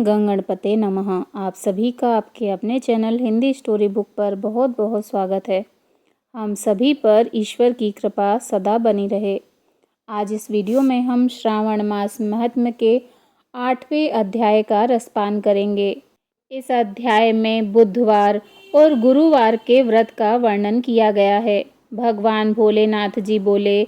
गं गणपते नमः। आप सभी का आपके अपने चैनल हिंदी स्टोरी बुक पर बहुत बहुत स्वागत है। हम सभी पर ईश्वर की कृपा सदा बनी रहे। आज इस वीडियो में हम श्रावण मास महात्म्य के 8वें अध्याय का रसपान करेंगे। इस अध्याय में बुधवार और गुरुवार के व्रत का वर्णन किया गया है। भगवान भोलेनाथ जी बोले,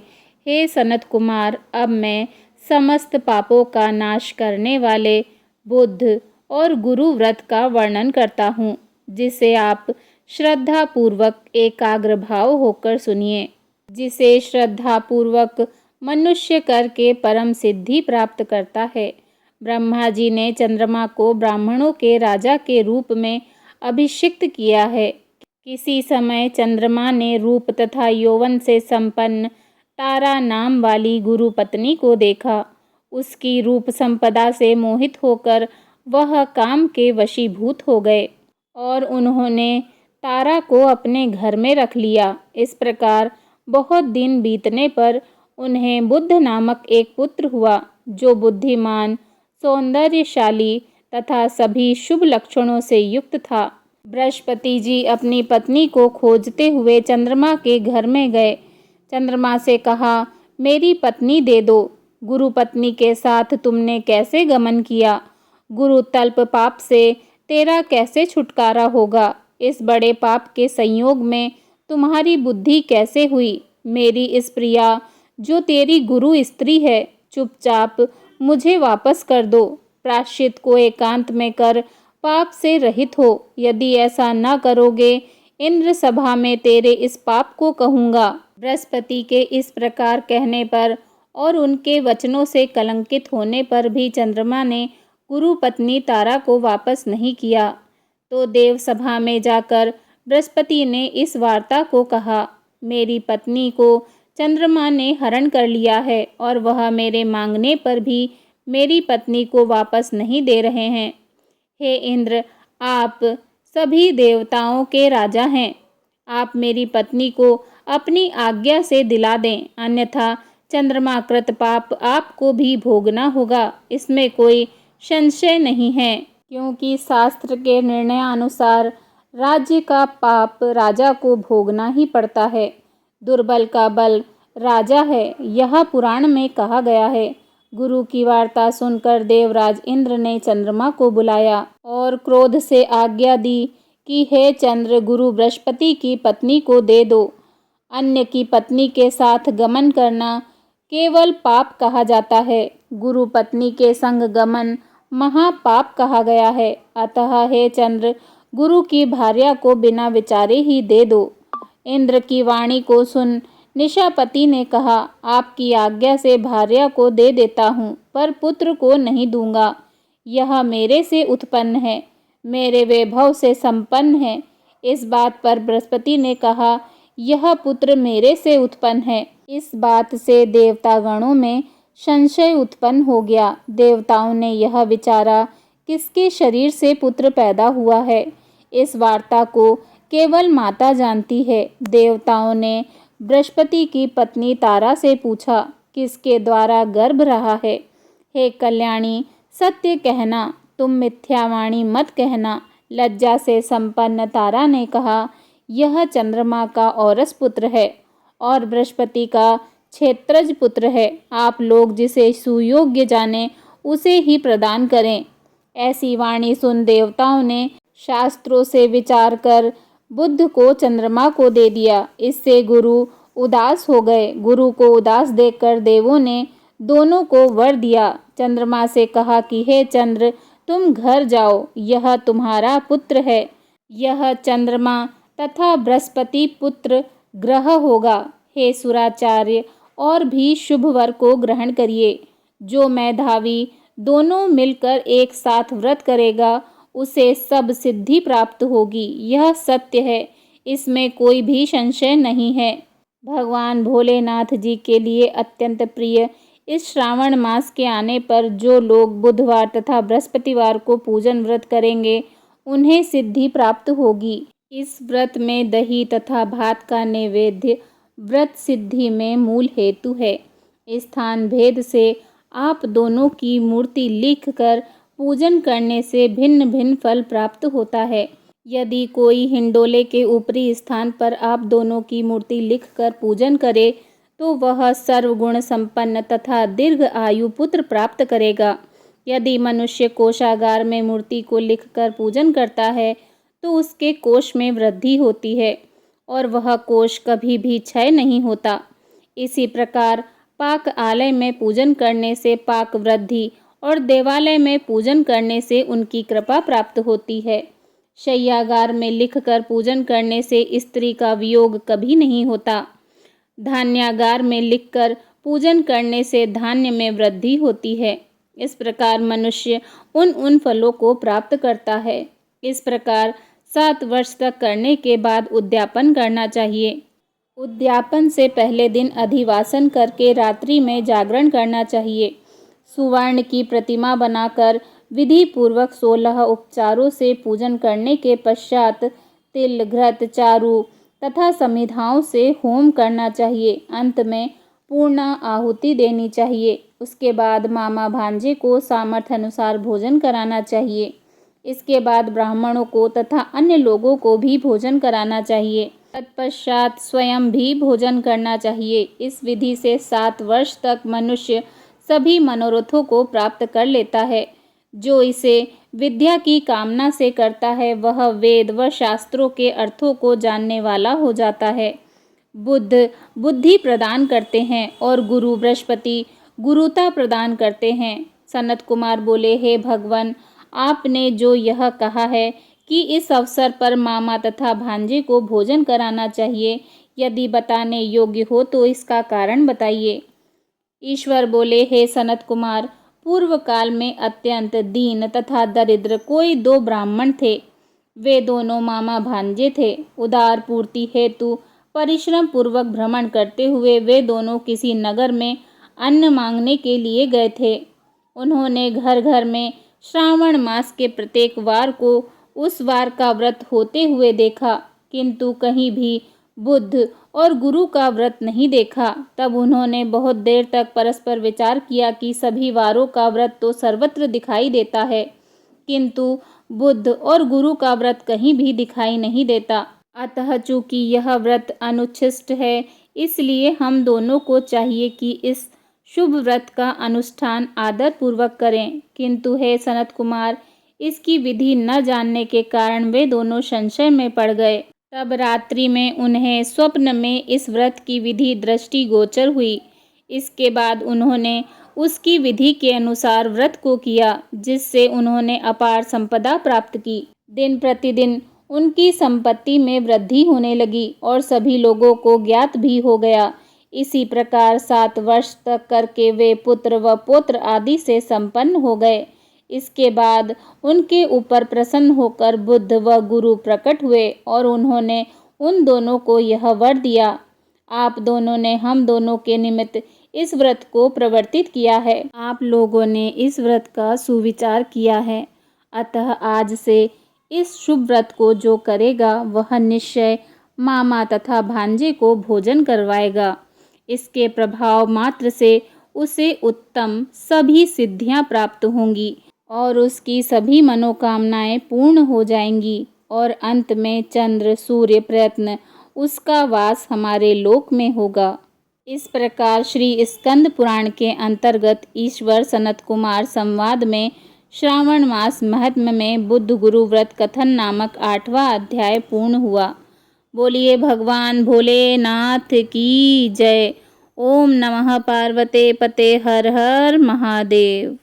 हे सनत कुमार, अब मैं समस्त पापों का नाश करने वाले बुध और गुरु व्रत का वर्णन करता हूँ, जिसे आप श्रद्धा पूर्वक एकाग्र भाव होकर सुनिए। जिसे श्रद्धा पूर्वक मनुष्य करके परम सिद्धि प्राप्त करता है। ब्रह्मा जी ने चंद्रमा को ब्राह्मणों के राजा के रूप में अभिषिक्त किया है। किसी समय चंद्रमा ने रूप तथा यौवन से संपन्न तारा नाम वाली गुरु पत्नी को देखा। उसकी रूप संपदा से मोहित होकर वह काम के वशीभूत हो गए और उन्होंने तारा को अपने घर में रख लिया। इस प्रकार बहुत दिन बीतने पर उन्हें बुद्ध नामक एक पुत्र हुआ, जो बुद्धिमान, सौंदर्यशाली तथा सभी शुभ लक्षणों से युक्त था। बृहस्पति जी अपनी पत्नी को खोजते हुए चंद्रमा के घर में गए। चंद्रमा से कहा, मेरी पत्नी दे दो। गुरु पत्नी के साथ तुमने कैसे गमन किया? गुरु तल्प पाप से तेरा कैसे छुटकारा होगा? इस बड़े पाप के संयोग में तुम्हारी बुद्धि कैसे हुई? मेरी इस प्रिया, जो तेरी गुरु स्त्री है, चुपचाप मुझे वापस कर दो। प्रायश्चित को एकांत में कर पाप से रहित हो। यदि ऐसा न करोगे, इंद्र सभा में तेरे इस पाप को कहूँगा। बृहस्पति के इस प्रकार कहने पर और उनके वचनों से कलंकित होने पर भी चंद्रमा ने गुरु पत्नी तारा को वापस नहीं किया। तो देव सभा में जाकर बृहस्पति ने इस वार्ता को कहा, मेरी पत्नी को चंद्रमा ने हरण कर लिया है और वह मेरे मांगने पर भी मेरी पत्नी को वापस नहीं दे रहे हैं। हे इंद्र, आप सभी देवताओं के राजा हैं। आप मेरी पत्नी को अपनी आज्ञा से दिला दें, अन्यथा चंद्रमा कृत पाप आपको भी भोगना होगा। इसमें कोई संशय नहीं है, क्योंकि शास्त्र के निर्णयानुसार राज्य का पाप राजा को भोगना ही पड़ता है। दुर्बल का बल राजा है, यह पुराण में कहा गया है। गुरु की वार्ता सुनकर देवराज इंद्र ने चंद्रमा को बुलाया और क्रोध से आज्ञा दी कि हे चंद्र, गुरु बृहस्पति की पत्नी को दे दो। अन्य की पत्नी के साथ गमन करना केवल पाप कहा जाता है। गुरु पत्नी के संग गमन महापाप कहा गया है। अतः हे चंद्र, गुरु की भार्या को बिना विचारे ही दे दो। इंद्र की वाणी को सुन निशापति ने कहा, आपकी आज्ञा से भार्या को दे देता हूँ, पर पुत्र को नहीं दूंगा। यह मेरे से उत्पन्न है, मेरे वैभव से संपन्न है। इस बात पर बृहस्पति ने कहा, यह पुत्र मेरे से उत्पन्न है। इस बात से देवता गणों में संशय उत्पन्न हो गया। देवताओं ने यह विचारा, किसके शरीर से पुत्र पैदा हुआ है। इस वार्ता को केवल माता जानती है। देवताओं ने बृहस्पति की पत्नी तारा से पूछा, किसके द्वारा गर्भ रहा है? हे कल्याणी, सत्य कहना, तुम मिथ्यावाणी मत कहना। लज्जा से संपन्न तारा ने कहा, यह चंद्रमा का औरस पुत्र है और बृहस्पति का क्षेत्रज पुत्र है। आप लोग जिसे सुयोग्य जाने उसे ही प्रदान करें। ऐसी वाणी सुन देवताओं ने शास्त्रों से विचार कर बुध को चंद्रमा को दे दिया। इससे गुरु उदास हो गए। गुरु को उदास देखकर देवों ने दोनों को वर दिया। चंद्रमा से कहा कि हे चंद्र, तुम घर जाओ, यह तुम्हारा पुत्र है। यह चंद्रमा तथा बृहस्पति पुत्र ग्रह होगा। हे सुराचार्य, और भी शुभ वर को ग्रहण करिए। जो मेधावी दोनों मिलकर एक साथ व्रत करेगा, उसे सब सिद्धि प्राप्त होगी। यह सत्य है, इसमें कोई भी संशय नहीं है। भगवान भोलेनाथ जी के लिए अत्यंत प्रिय इस श्रावण मास के आने पर जो लोग बुधवार तथा बृहस्पतिवार को पूजन व्रत करेंगे, उन्हें सिद्धि प्राप्त होगी। इस व्रत में दही तथा भात का नैवेद्य व्रत सिद्धि में मूल हेतु है। स्थान भेद से आप दोनों की मूर्ति लिखकर पूजन करने से भिन्न भिन्न फल प्राप्त होता है। यदि कोई हिंडोले के ऊपरी स्थान पर आप दोनों की मूर्ति लिखकर पूजन करे तो वह सर्वगुण संपन्न तथा दीर्घ आयु पुत्र प्राप्त करेगा। यदि मनुष्य कोषागार में मूर्ति को लिखकर पूजन करता है तो उसके कोष में वृद्धि होती है और वह कोष कभी भी क्षय नहीं होता। इसी प्रकार पाक आलय में पूजन करने से पाक वृद्धि और देवालय में पूजन करने से उनकी कृपा प्राप्त होती है। शय्यागार में लिखकर पूजन करने से स्त्री का वियोग कभी नहीं होता। धान्यागार में लिखकर पूजन करने से धान्य में वृद्धि होती है। इस प्रकार मनुष्य उन फलों को प्राप्त करता है। इस प्रकार 7 वर्ष तक करने के बाद उद्यापन करना चाहिए। उद्यापन से पहले दिन अधिवासन करके रात्रि में जागरण करना चाहिए। सुवर्ण की प्रतिमा बनाकर विधि पूर्वक 16 उपचारों से पूजन करने के पश्चात तिल, घृत, चारू तथा समिधाओं से होम करना चाहिए। अंत में पूर्ण आहुति देनी चाहिए। उसके बाद मामा भांजे को सामर्थ्य अनुसार भोजन कराना चाहिए। इसके बाद ब्राह्मणों को तथा अन्य लोगों को भी भोजन कराना चाहिए। तत्पश्चात स्वयं भी भोजन करना चाहिए। इस विधि से 7 वर्ष तक मनुष्य सभी मनोरथों को प्राप्त कर लेता है। जो इसे विद्या की कामना से करता है वह वेद व शास्त्रों के अर्थों को जानने वाला हो जाता है। बुद्ध बुद्धि प्रदान करते हैं और गुरु बृहस्पति गुरुता प्रदान करते हैं। सनत कुमार बोले, हे भगवान, आपने जो यह कहा है कि इस अवसर पर मामा तथा भांजे को भोजन कराना चाहिए, यदि बताने योग्य हो तो इसका कारण बताइए। ईश्वर बोले, हे सनत कुमार, पूर्व काल में अत्यंत दीन तथा दरिद्र कोई 2 ब्राह्मण थे। वे दोनों मामा भांजे थे। उदार पूर्ति हेतु परिश्रम पूर्वक भ्रमण करते हुए वे दोनों किसी नगर में अन्न मांगने के लिए गए थे। उन्होंने घर घर में श्रावण मास के प्रत्येक वार को उस वार का व्रत होते हुए देखा, किंतु कहीं भी बुद्ध और गुरु का व्रत नहीं देखा। तब उन्होंने बहुत देर तक परस्पर विचार किया कि सभी वारों का व्रत तो सर्वत्र दिखाई देता है, किंतु बुद्ध और गुरु का व्रत कहीं भी दिखाई नहीं देता। अतः चूंकि यह व्रत अनुच्छिष्ट है, इसलिए हम दोनों को चाहिए कि इस शुभ व्रत का अनुष्ठान आदर पूर्वक करें। किंतु हे सनत कुमार, इसकी विधि न जानने के कारण वे दोनों संशय में पड़ गए। तब रात्रि में उन्हें स्वप्न में इस व्रत की विधि दृष्टि गोचर हुई। इसके बाद उन्होंने उसकी विधि के अनुसार व्रत को किया, जिससे उन्होंने अपार संपदा प्राप्त की। दिन प्रतिदिन उनकी संपत्ति में वृद्धि होने लगी और सभी लोगों को ज्ञात भी हो गया। इसी प्रकार 7 वर्ष तक करके वे पुत्र व पौत्र आदि से संपन्न हो गए। इसके बाद उनके ऊपर प्रसन्न होकर बुद्ध व गुरु प्रकट हुए और उन्होंने उन दोनों को यह वर दिया, आप दोनों ने हम दोनों के निमित्त इस व्रत को प्रवर्तित किया है। आप लोगों ने इस व्रत का सुविचार किया है, अतः आज से इस शुभ व्रत को जो करेगा वह निश्चय मामा तथा भांजे को भोजन करवाएगा। इसके प्रभाव मात्र से उसे उत्तम सभी सिद्धियां प्राप्त होंगी और उसकी सभी मनोकामनाएं पूर्ण हो जाएंगी और अंत में चंद्र सूर्य प्रयत्न उसका वास हमारे लोक में होगा। इस प्रकार श्री स्कंद पुराण के अंतर्गत ईश्वर सनत कुमार संवाद में श्रावण मास महत्म में बुद्ध गुरु व्रत कथन नामक 8वां अध्याय पूर्ण हुआ। बोलिए भगवान भोलेनाथ की जय। ओम नमः पार्वते पते हर हर महादेव।